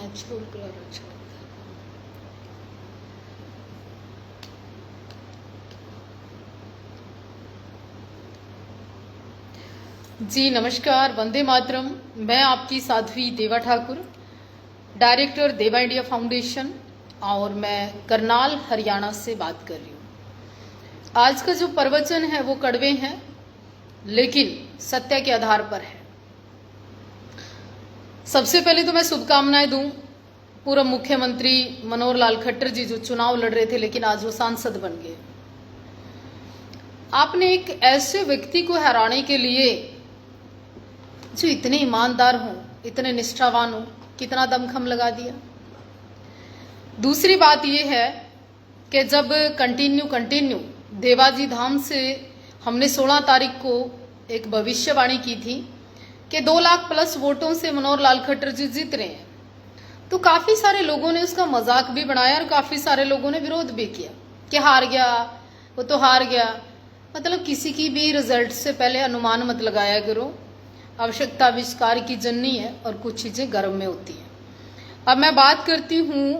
Natural colour अच्छा लगता है। जी नमस्कार, वंदे मातरम। मैं आपकी साध्वी देवा ठाकुर, डायरेक्टर देवा इंडिया फाउंडेशन, और मैं करनाल हरियाणा से बात कर रही हूँ। आज का जो प्रवचन है वो कड़वे हैं लेकिन सत्य के आधार पर है। सबसे पहले तो मैं शुभकामनाएं दूं पूर्व मुख्यमंत्री मनोहर लाल खट्टर जी, जो चुनाव लड़ रहे थे लेकिन आज वो सांसद बन गए। आपने एक ऐसे व्यक्ति को हराने के लिए जो इतने ईमानदार हों, इतने निष्ठावान हों, कितना दमखम लगा दिया। दूसरी बात यह है कि जब कंटिन्यू देवाजी धाम से हमने 16 तारीख को एक भविष्यवाणी की थी कि 2 लाख प्लस वोटों से मनोहर लाल खट्टर जी जीत रहे हैं, तो काफी सारे लोगों ने उसका मजाक भी बनाया और काफी सारे लोगों ने विरोध भी किया कि हार गया, वो तो हार गया। मतलब किसी की भी रिजल्ट से पहले अनुमान मत लगाया करो। आवश्यकता आविष्कार की जननी है और कुछ चीजें गर्भ में होती हैं। अब मैं बात करती हूं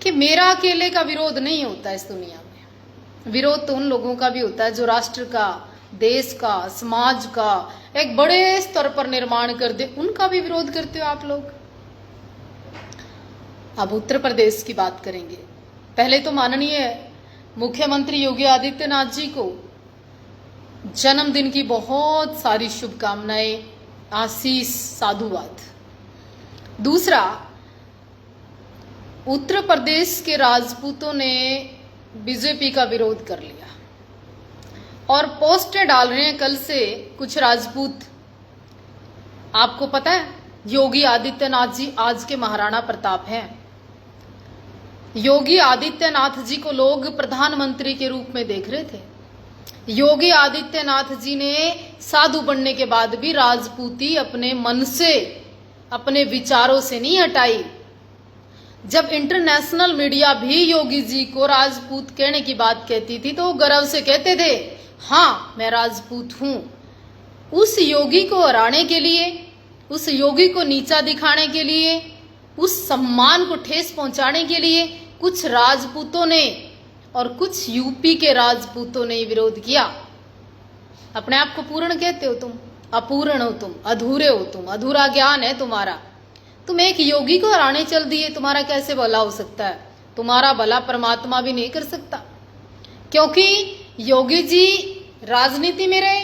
कि मेरा अकेले का विरोध नहीं होता इस दुनिया में। विरोध तो उन लोगों का भी होता है जो राष्ट्र का, देश का, समाज का एक बड़े स्तर पर निर्माण कर दे, उनका भी विरोध करते हो आप लोग। अब उत्तर प्रदेश की बात करेंगे। पहले तो माननीय मुख्यमंत्री योगी आदित्यनाथ जी को जन्मदिन की बहुत सारी शुभकामनाएं, आशीष, साधुवाद। दूसरा, उत्तर प्रदेश के राजपूतों ने बीजेपी का विरोध कर लिया और पोस्टर डाल रहे हैं कल से कुछ राजपूत। आपको पता है योगी आदित्यनाथ जी आज के महाराणा प्रताप हैं। योगी आदित्यनाथ जी को लोग प्रधानमंत्री के रूप में देख रहे थे। योगी आदित्यनाथ जी ने साधु बनने के बाद भी राजपूती अपने मन से, अपने विचारों से नहीं हटाई। जब इंटरनेशनल मीडिया भी योगी जी को राजपूत कहने की बात कहती थी तो वो गर्व से कहते थे, हाँ मैं राजपूत हूं। उस योगी को हराने के लिए, उस योगी को नीचा दिखाने के लिए, उस सम्मान को ठेस पहुंचाने के लिए कुछ राजपूतों ने और कुछ यूपी के राजपूतों ने विरोध किया। अपने आप को पूर्ण कहते हो तुम, अपूर्ण हो तुम, अधूरे हो तुम, अधूरा ज्ञान है तुम्हारा। तुम एक योगी को हराने चल दिए, तुम्हारा कैसे भला हो सकता है? तुम्हारा भला परमात्मा भी नहीं कर सकता, क्योंकि योगी जी राजनीति में रहे,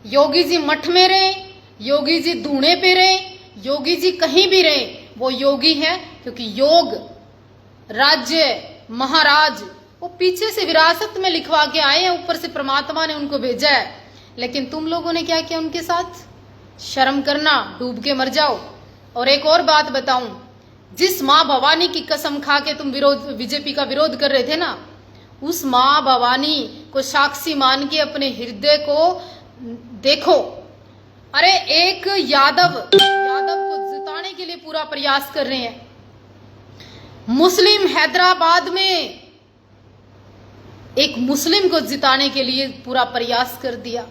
योगी जी मठ में रहे, योगी जी धूणे पे रहे, योगी जी कहीं भी रहे, वो योगी हैं। क्योंकि योग, राज्य, महाराज वो पीछे से विरासत में लिखवा के आए हैं, ऊपर से परमात्मा ने उनको भेजा है। लेकिन तुम लोगों ने क्या किया उनके साथ? शर्म करना, डूब के मर जाओ। और एक और बात बताऊं, जिस मां भवानी की कसम खा के तुम बीजेपी का विरोध कर रहे थे ना, उस मां भवानी को साक्षी मान के अपने हृदय को देखो। अरे एक यादव को जिताने के लिए पूरा प्रयास कर रहे हैं। मुस्लिम हैदराबाद में एक मुस्लिम को जिताने के लिए पूरा प्रयास कर दिया।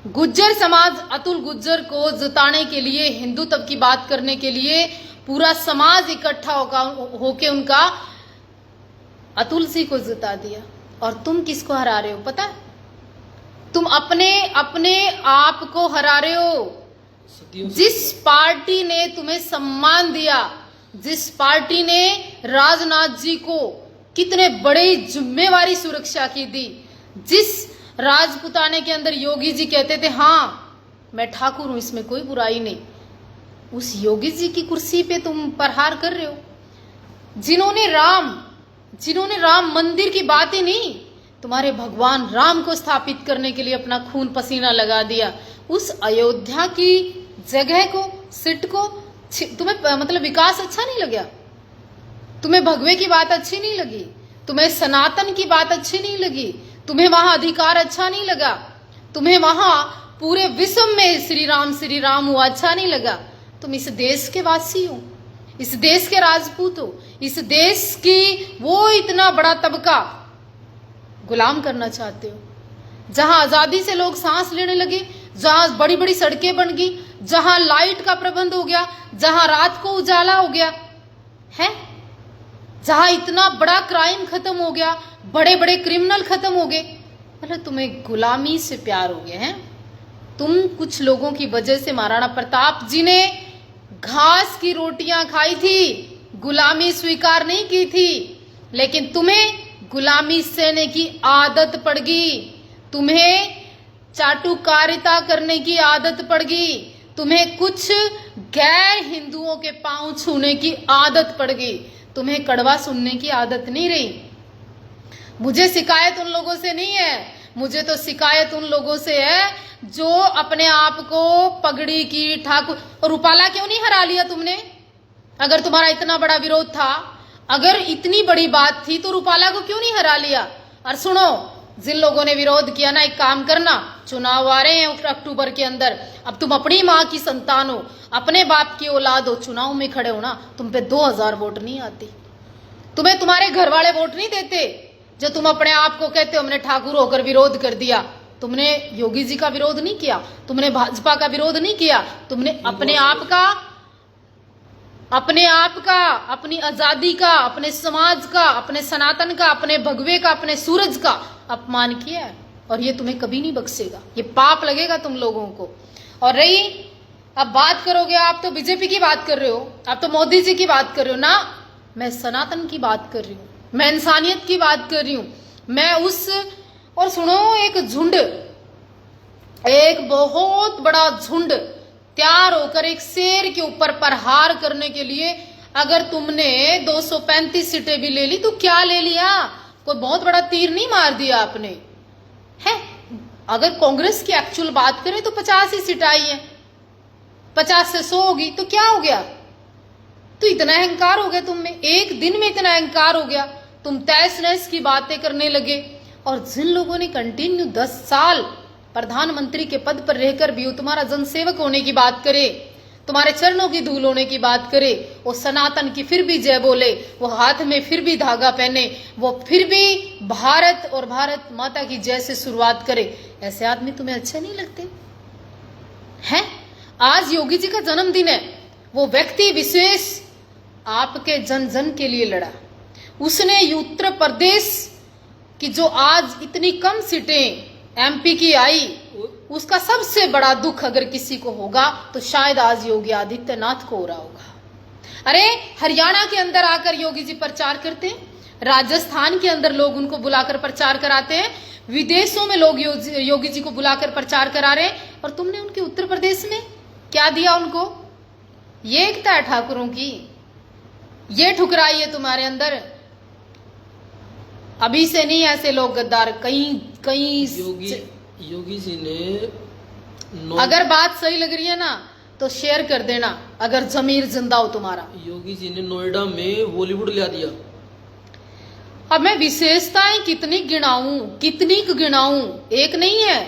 गुज्जर समाज, अतुल गुज्जर को जिताने के लिए, हिंदुत्व की बात करने के लिए पूरा समाज इकट्ठा होके उनका अतुल जी को जिता दिया। और तुम किसको हरा रहे हो पता है? तुम अपने आप को हरा रहे हो। जिस पार्टी ने तुम्हें सम्मान दिया, जिस पार्टी ने राजनाथ जी को कितने बड़ी जिम्मेवारी सुरक्षा की दी, जिस राजपुताने के अंदर योगी जी कहते थे हाँ मैं ठाकुर हूं, इसमें कोई बुराई नहीं, उस योगी जी की कुर्सी पे तुम प्रहार कर रहे हो। जिन्होंने राम मंदिर की बात ही नहीं, तुम्हारे भगवान राम को स्थापित करने के लिए अपना खून पसीना लगा दिया, उस अयोध्या की जगह को, सीट को तुम्हें मतलब विकास अच्छा नहीं लगा? तुम्हें भगवे की बात अच्छी नहीं लगी? तुम्हें सनातन की बात अच्छी नहीं लगी? तुम्हें वहां अधिकार अच्छा नहीं लगा? तुम्हें वहां पूरे विश्व में श्री राम हुआ अच्छा नहीं लगा? तुम इस देश के वासी हो, इस देश के राजपूत हो, इस देश की वो इतना बड़ा तबका गुलाम करना चाहते हो। जहां आजादी से लोग सांस लेने लगे, जहां बड़ी बड़ी सड़कें बन गई, जहां लाइट का प्रबंध हो गया, जहां रात को उजाला हो गया है, जहां इतना बड़ा क्राइम खत्म हो गया, बड़े बड़े क्रिमिनल खत्म हो गए, मतलब तुम्हें गुलामी से प्यार हो गया है। तुम कुछ लोगों की वजह से महाराणा प्रताप जी ने घास की रोटियां खाई थी, गुलामी स्वीकार नहीं की थी, लेकिन तुम्हें गुलामी सहने की आदत पड़ गई, तुम्हें चाटुकारिता करने की आदत पड़ गई, तुम्हें कुछ गैर हिंदुओं के पांव छूने की आदत पड़ गई, तुम्हें कड़वा सुनने की आदत नहीं रही। मुझे शिकायत उन लोगों से नहीं है, मुझे तो शिकायत उन लोगों से है जो अपने आप को पगड़ी की ठाकुर। और रूपाला क्यों नहीं हरा लिया तुमने? अगर तुम्हारा इतना बड़ा विरोध था, अगर इतनी बड़ी बात थी, तो रूपाला को क्यों नहीं हरा लिया? और सुनो, जिन लोगों ने विरोध किया ना, एक काम करना, चुनाव आ रहे हैं अक्टूबर के अंदर, अब तुम अपनी माँ की संतान हो, अपने बाप की औलाद हो, चुनाव में खड़े हो ना, तुम पे 2000 वोट नहीं आती, तुम्हें तुम्हारे घर वाले वोट नहीं देते, जो तुम अपने आप को कहते हो हमने ठाकुर होकर विरोध कर दिया। तुमने योगी जी का विरोध नहीं किया, तुमने भाजपा का विरोध नहीं किया, तुमने अपने आप का, अपनी आजादी का, अपने समाज का, अपने सनातन का, अपने भगवे का, अपने सूरज का अपमान किया है, और ये तुम्हें कभी नहीं बख्शेगा, ये पाप लगेगा तुम लोगों को। और रही अब बात करोगे, आप तो बीजेपी की बात कर रहे हो, आप तो मोदी जी की बात कर रहे हो ना, मैं सनातन की बात कर रही हूँ, मैं इंसानियत की बात कर रही हूँ, मैं उस। और सुनो, एक बहुत बड़ा झुंड तैयार होकर एक शेर के ऊपर प्रहार करने के लिए, अगर तुमने 235 सीटें भी ले ली तो क्या ले लिया? कोई बहुत बड़ा तीर नहीं मार दिया आपने, है? अगर कांग्रेस की एक्चुअल बात करें तो 50 ही सीट आई है, 50 से 100 होगी तो क्या हो गया? तो इतना अहंकार हो गया तुम में, एक दिन में इतना अहंकार हो गया, तुम तैस नैस की बातें करने लगे। और जिन लोगों ने कंटिन्यू 10 साल प्रधानमंत्री के पद पर रहकर भी वो तुम्हारा जनसेवक होने की बात करे, तुम्हारे चरणों की धूल होने की बात करे, वो सनातन की फिर भी जय बोले, वो हाथ में फिर भी धागा पहने, वो फिर भी भारत और भारत माता की जय से शुरुआत करे, ऐसे आदमी तुम्हें अच्छे नहीं लगते हैं? आज योगी जी का जन्मदिन है, वो व्यक्ति विशेष आपके जन जन के लिए लड़ा, उसने उत्तर प्रदेश की जो आज इतनी कम सीटें एमपी की आई, उसका सबसे बड़ा दुख अगर किसी को होगा तो शायद आज योगी आदित्यनाथ को हो रहा होगा। अरे हरियाणा के अंदर आकर योगी जी प्रचार करते हैं, राजस्थान के अंदर लोग उनको बुलाकर प्रचार कराते हैं, विदेशों में लोग योगी जी को बुलाकर प्रचार करा रहे हैं, और तुमने उनके उत्तर प्रदेश में क्या दिया उनको? ये एकता है ठाकुरों की, ये ठुकराई है तुम्हारे अंदर। अभी से नहीं ऐसे लोग गद्दार, कहीं योगी जी ने अगर बात सही लग रही है ना तो शेयर कर देना, अगर जमीर जिंदा हो तुम्हारा। योगी जी ने नोएडा में बॉलीवुड ला दिया। अब मैं विशेषताएं कितनी गिनाऊं, एक नहीं है।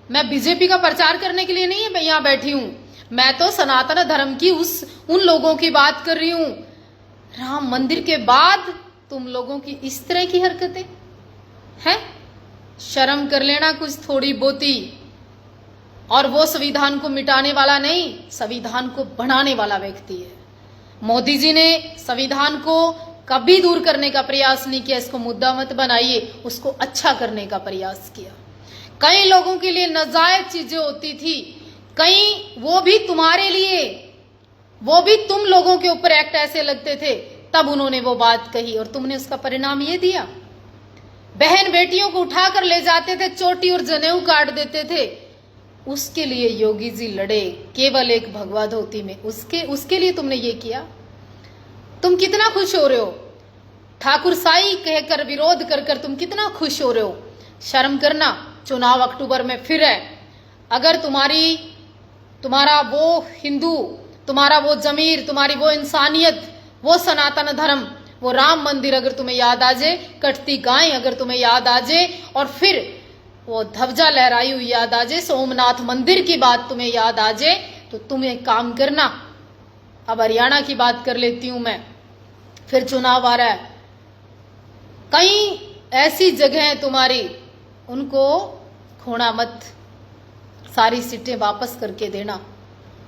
मैं बीजेपी का प्रचार करने के लिए नहीं है यहाँ बैठी हूं, मैं तो सनातन धर्म की उन लोगों की बात कर रही हूं। राम मंदिर के बाद तुम लोगों की इस तरह की हरकतें हैं, शर्म कर लेना कुछ थोड़ी बहुती। और वो संविधान को मिटाने वाला नहीं, संविधान को बनाने वाला व्यक्ति है। मोदी जी ने संविधान को कभी दूर करने का प्रयास नहीं किया, इसको मुद्दा मत बनाइए, उसको अच्छा करने का प्रयास किया। कई लोगों के लिए नाजायज चीजें होती थी, कई वो भी तुम्हारे लिए, वो भी तुम लोगों के ऊपर एक्ट ऐसे लगते थे, तब उन्होंने वो बात कही और तुमने उसका परिणाम ये दिया। बहन बेटियों को उठाकर ले जाते थे, चोटी और जनेऊ काट देते थे, उसके लिए योगी जी लड़े केवल एक भगवा धोती में, उसके लिए तुमने ये किया। तुम कितना खुश हो रहे हो, ठाकुर साई कहकर विरोध कर कर तुम कितना खुश हो रहे हो। शर्म करना, चुनाव अक्टूबर में फिर है। अगर तुम्हारा वो हिंदू, तुम्हारा वो जमीर, तुम्हारी वो इंसानियत, वो सनातन धर्म, वो राम मंदिर अगर तुम्हें याद आ जाए, कटती गाय अगर तुम्हें याद आ जाए, और फिर वो ध्वजा लहराई हुई याद आ जाए, सोमनाथ मंदिर की बात तुम्हें याद आ जाए, तो तुम एक काम करना। अब हरियाणा की बात कर लेती हूं मैं, फिर चुनाव आ रहा है, कई ऐसी जगह है तुम्हारी, उनको खोना मत, सारी सीटें वापस करके देना।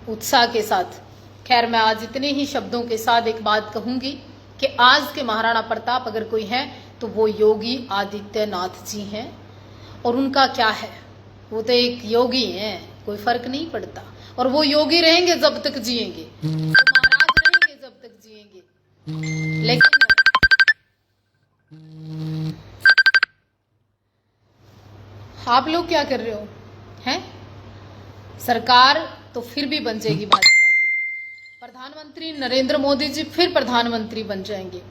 उत्साह के साथ। खैर, मैं आज इतने ही शब्दों के साथ एक बात कहूंगी कि आज के महाराणा प्रताप अगर कोई है तो वो योगी आदित्यनाथ जी हैं। और उनका क्या है, वो तो एक योगी हैं, कोई फर्क नहीं पड़ता। और वो योगी रहेंगे जब तक जिएंगे, वो महाराज रहेंगे जब तक जिएंगे। लेकिन आप लोग क्या कर रहे हो हैं? सरकार तो फिर भी बन जाएगी भाजपा की, प्रधानमंत्री नरेंद्र मोदी जी फिर प्रधानमंत्री बन जाएंगे।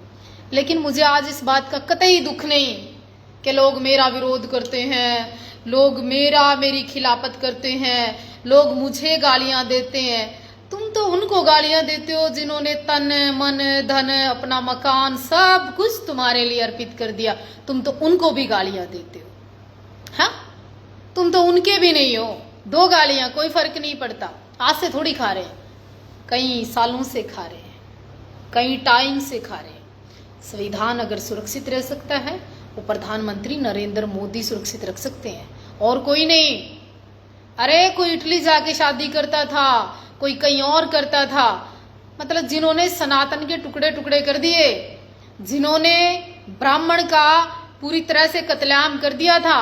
लेकिन मुझे आज इस बात का कतई दुख नहीं कि लोग मेरा विरोध करते हैं, लोग मेरी खिलाफत करते हैं, लोग मुझे गालियां देते हैं। तुम तो उनको गालियां देते हो जिन्होंने तन मन धन अपना मकान सब कुछ तुम्हारे लिए अर्पित कर दिया। तुम तो उनको भी गालियां देते हो। हाँ, तुम तो उनके भी नहीं हो। दो गालियां, कोई फर्क नहीं पड़ता। आज से थोड़ी खा रहे हैं, कई सालों से खा रहे हैं, कई टाइम से खा रहे हैं। संविधान अगर सुरक्षित रह सकता है वो प्रधानमंत्री नरेंद्र मोदी सुरक्षित रख सकते हैं, और कोई नहीं। अरे कोई इटली जाके शादी करता था, कोई कहीं और करता था। मतलब जिन्होंने सनातन के टुकड़े टुकड़े कर दिए, जिन्होंने ब्राह्मण का पूरी तरह से कत्लेआम कर दिया था,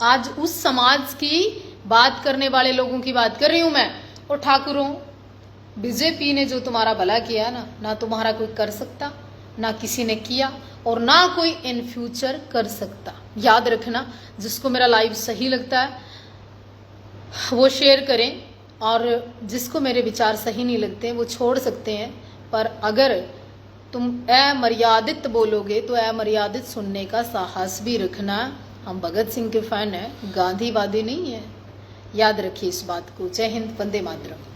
आज उस समाज की बात करने वाले लोगों की बात कर रही हूं मैं। और ठाकुरों, बीजेपी ने जो तुम्हारा भला किया ना तुम्हारा कोई कर सकता, ना किसी ने किया, और ना कोई इन फ्यूचर कर सकता। याद रखना, जिसको मेरा लाइव सही लगता है वो शेयर करें, और जिसको मेरे विचार सही नहीं लगते वो छोड़ सकते हैं। पर अगर तुम अमर्यादित बोलोगे तो अमर्यादित सुनने का साहस भी रखना। हम भगत सिंह के फैन हैं, गांधीवादी नहीं है। याद रखिए इस बात को। जय हिंद, वंदे मातरम।